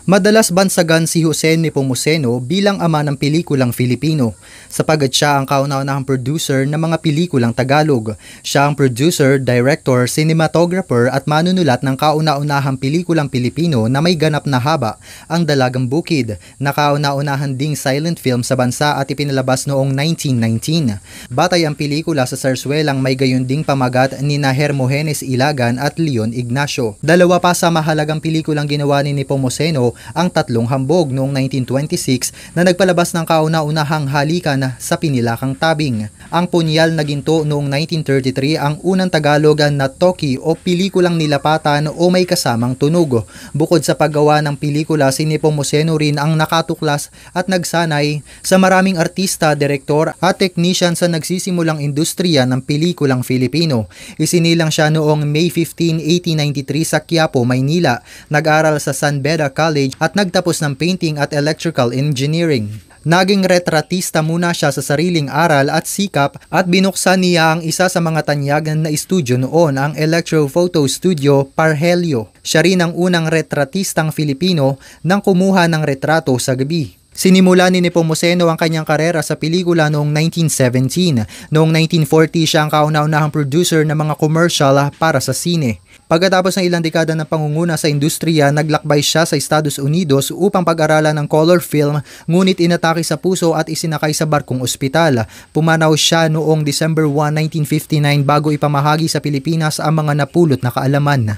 Madalas bansagan si Jose Nepomuceno bilang ama ng pelikulang Filipino, sapagat siya ang kauna-unahang producer ng mga pelikulang Tagalog. Siya ang producer, director, cinematographer at manunulat ng kauna-unahang pelikulang Pilipino na may ganap na haba, Ang Dalagang Bukid, na kauna-unahan ding silent film sa bansa at ipinalabas noong 1919. Batay ang pelikula sa sarswelang may gayon ding pamagat ni Hermogenes Ilagan at Leon Ignacio. Dalawa pa sa mahalagang pelikulang ginawa ni Nepomuceno ang Tatlong Hambog noong 1926 na nagpalabas ng kauna-unahang halikan sa Pinilakang Tabing. Ang Punyal na Ginto noong 1933 ang unang Tagalog na talkie o pelikulang nilapatan o may kasamang tunog. Bukod sa paggawa ng pelikula, si Nepomuceno rin ang nakatuklas at nagsanay sa maraming artista, direktor at technician sa nagsisimulang industriya ng pelikulang Filipino. Isinilang siya noong May 15, 1893 sa Quiapo, Maynila. Nag-aral sa San Beda College at nagtapos ng painting at electrical engineering. Naging retratista muna siya sa sariling aral at sikap at binuksan niya ang isa sa mga tanyagan na estudyo noon, ang Electrophoto Studio Parhelio. Siya rin ang unang retratistang Filipino nang kumuha ng retrato sa gabi. Sinimula ni Nepomuceno ang kanyang karera sa pelikula noong 1917. Noong 1940 siya ang kauna-unahang producer ng mga commercial para sa sine. Pagkatapos ng ilang dekada ng pangunguna sa industriya, naglakbay siya sa Estados Unidos upang pag-aralan ng color film, ngunit inatake sa puso at isinakay sa barkong ospital. Pumanaw siya noong December 1, 1959 bago ipamahagi sa Pilipinas ang mga napulot na kaalaman.